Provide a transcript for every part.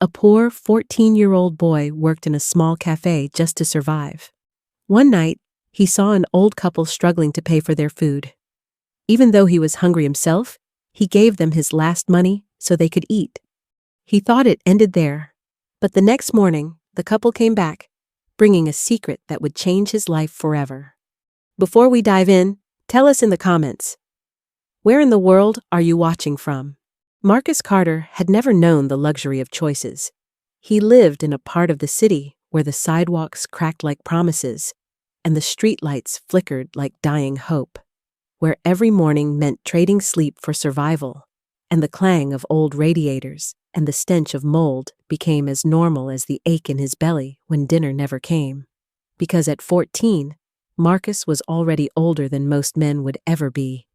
A poor 14-year-old boy worked in a small cafe just to survive. One night, he saw an old couple struggling to pay for their food. Even though he was hungry himself, he gave them his last money so they could eat. He thought it ended there, but the next morning, the couple came back, bringing a secret that would change his life forever. Before we dive in, tell us in the comments, where in the world are you watching from? Marcus Carter had never known the luxury of choices. He lived in a part of the city where the sidewalks cracked like promises and the streetlights flickered like dying hope, where every morning meant trading sleep for survival, and the clang of old radiators and the stench of mold became as normal as the ache in his belly when dinner never came. Because at 14, Marcus was already older than most men would ever be,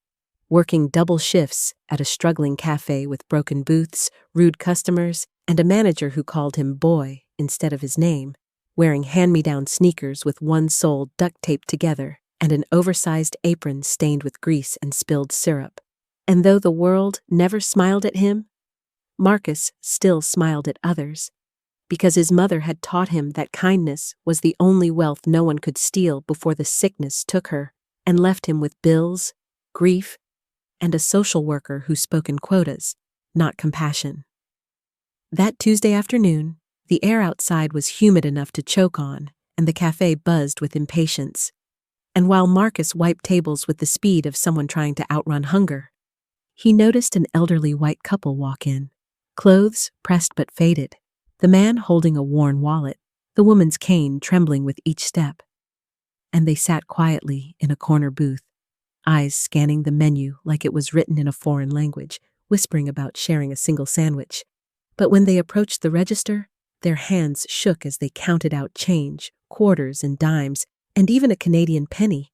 working double shifts at a struggling cafe with broken booths, rude customers, and a manager who called him boy instead of his name, wearing hand-me-down sneakers with one sole duct taped together and an oversized apron stained with grease and spilled syrup. And though the world never smiled at him, Marcus still smiled at others, because his mother had taught him that kindness was the only wealth no one could steal before the sickness took her and left him with bills, grief, and a social worker who spoke in quotas, not compassion. That Tuesday afternoon, the air outside was humid enough to choke on, and the cafe buzzed with impatience. And while Marcus wiped tables with the speed of someone trying to outrun hunger, he noticed an elderly white couple walk in, clothes pressed but faded, the man holding a worn wallet, the woman's cane trembling with each step. And they sat quietly in a corner booth, eyes scanning the menu like it was written in a foreign language, whispering about sharing a single sandwich. But when they approached the register, their hands shook as they counted out change, quarters and dimes, and even a Canadian penny.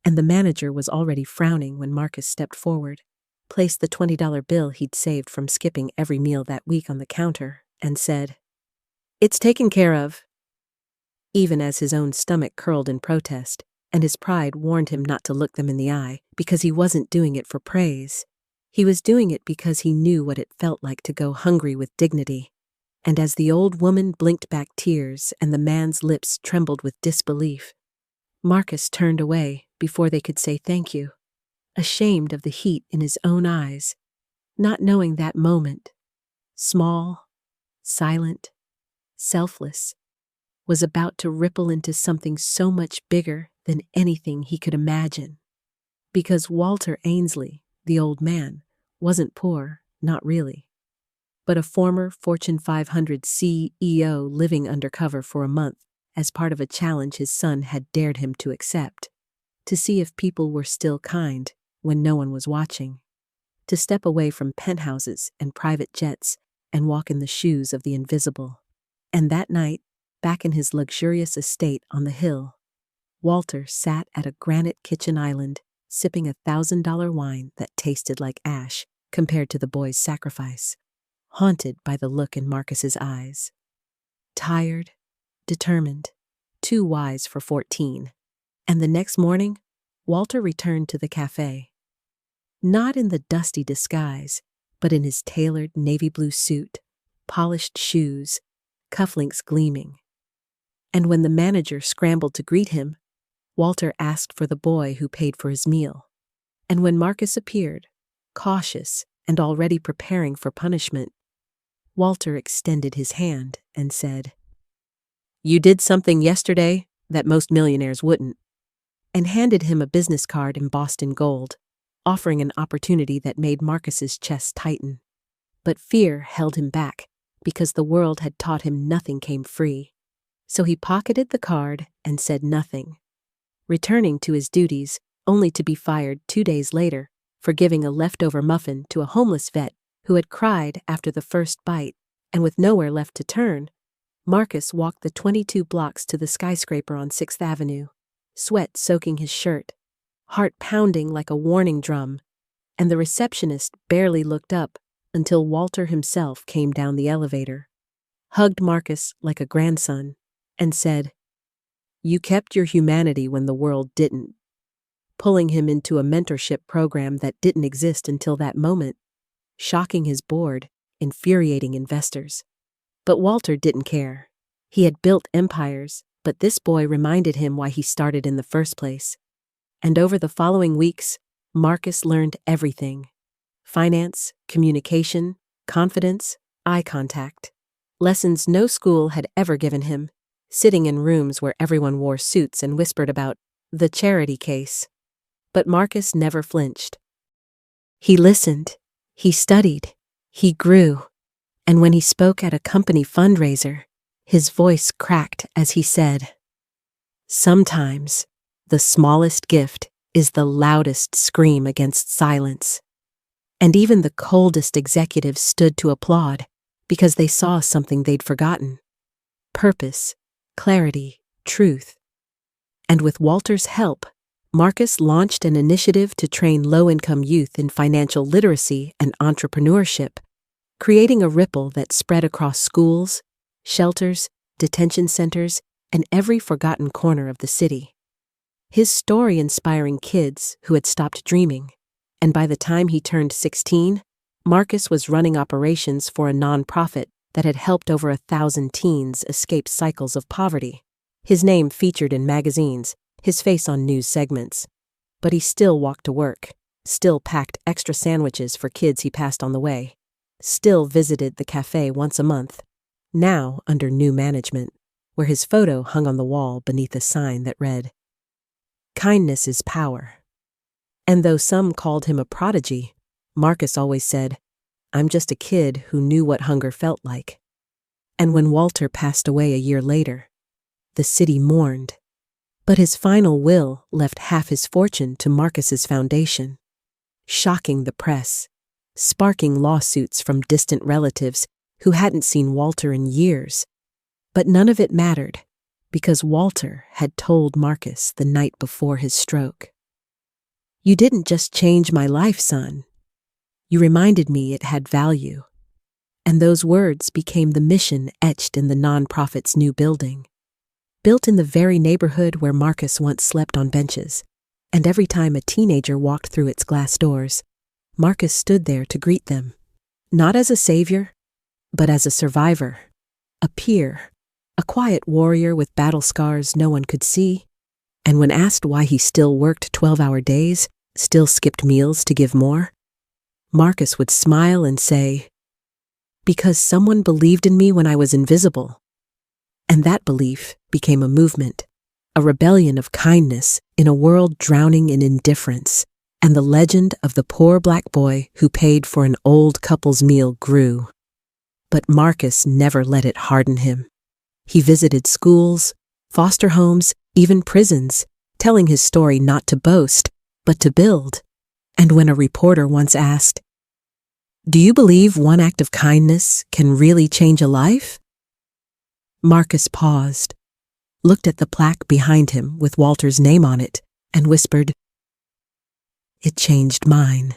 And the manager was already frowning when Marcus stepped forward, placed the $20 bill he'd saved from skipping every meal that week on the counter, and said, "It's taken care of," even as his own stomach curled in protest, and his pride warned him not to look them in the eye because he wasn't doing it for praise. He was doing it because he knew what it felt like to go hungry with dignity. And as the old woman blinked back tears and the man's lips trembled with disbelief, Marcus turned away before they could say thank you, ashamed of the heat in his own eyes, not knowing that moment, small, silent, selfless, was about to ripple into something so much bigger than anything he could imagine. Because Walter Ainsley, the old man, wasn't poor, not really, but a former Fortune 500 CEO living undercover for a month as part of a challenge his son had dared him to accept, to see if people were still kind when no one was watching, to step away from penthouses and private jets and walk in the shoes of the invisible. And that night, back in his luxurious estate on the hill, Walter sat at a granite kitchen island, sipping $1,000 wine that tasted like ash compared to the boy's sacrifice, haunted by the look in Marcus's eyes. Tired, determined, too wise for 14. And the next morning, Walter returned to the cafe. Not in the dusty disguise, but in his tailored navy blue suit, polished shoes, cufflinks gleaming. And when the manager scrambled to greet him, Walter asked for the boy who paid for his meal. And when Marcus appeared, cautious and already preparing for punishment, Walter extended his hand and said, "You did something yesterday that most millionaires wouldn't," and handed him a business card embossed in gold, offering an opportunity that made Marcus's chest tighten. But fear held him back because the world had taught him nothing came free. So he pocketed the card and said nothing, returning to his duties only to be fired 2 days later for giving a leftover muffin to a homeless vet who had cried after the first bite. And with nowhere left to turn, Marcus walked the 22 blocks to the skyscraper on 6th Avenue, sweat soaking his shirt, heart pounding like a warning drum, and the receptionist barely looked up until Walter himself came down the elevator, hugged Marcus like a grandson, and said, "You kept your humanity when the world didn't," pulling him into a mentorship program that didn't exist until that moment, shocking his board, infuriating investors, But Walter didn't care. He had built empires, but this boy reminded him why he started in the first place. And over the following weeks, Marcus learned everything: finance, communication, confidence, eye contact. Lessons no school had ever given him, sitting in rooms where everyone wore suits and whispered about the charity case. But Marcus never flinched. He listened, he studied, he grew, and when he spoke at a company fundraiser, his voice cracked as he said, "Sometimes, the smallest gift is the loudest scream against silence." And even the coldest executives stood to applaud because they saw something they'd forgotten: purpose, clarity, truth. And with Walter's help, Marcus launched an initiative to train low-income youth in financial literacy and entrepreneurship, creating a ripple that spread across schools, shelters, detention centers, and every forgotten corner of the city. His story inspiring kids who had stopped dreaming, and by the time he turned 16, Marcus was running operations for a nonprofit that had helped over 1,000 teens escape cycles of poverty. His name featured in magazines, his face on news segments. But he still walked to work, still packed extra sandwiches for kids he passed on the way, still visited the cafe once a month, now under new management, where his photo hung on the wall beneath a sign that read, "Kindness is power." And though some called him a prodigy, Marcus always said, "I'm just a kid who knew what hunger felt like." And when Walter passed away a year later, the city mourned. But his final will left half his fortune to Marcus's foundation, shocking the press, sparking lawsuits from distant relatives who hadn't seen Walter in years. But none of it mattered, because Walter had told Marcus the night before his stroke, "You didn't just change my life, son. You reminded me it had value." And those words became the mission etched in the nonprofit's new building, built in the very neighborhood where Marcus once slept on benches. And every time a teenager walked through its glass doors, Marcus stood there to greet them, not as a savior, but as a survivor, a peer, a quiet warrior with battle scars no one could see. And when asked why he still worked 12-hour days, still skipped meals to give more, Marcus would smile and say, "Because someone believed in me when I was invisible." And that belief became a movement, a rebellion of kindness in a world drowning in indifference, and the legend of the poor black boy who paid for an old couple's meal grew. But Marcus never let it harden him. He visited schools, foster homes, even prisons, telling his story not to boast, but to build. And when a reporter once asked, "Do you believe one act of kindness can really change a life?" Marcus paused, looked at the plaque behind him with Walter's name on it, and whispered, "It changed mine."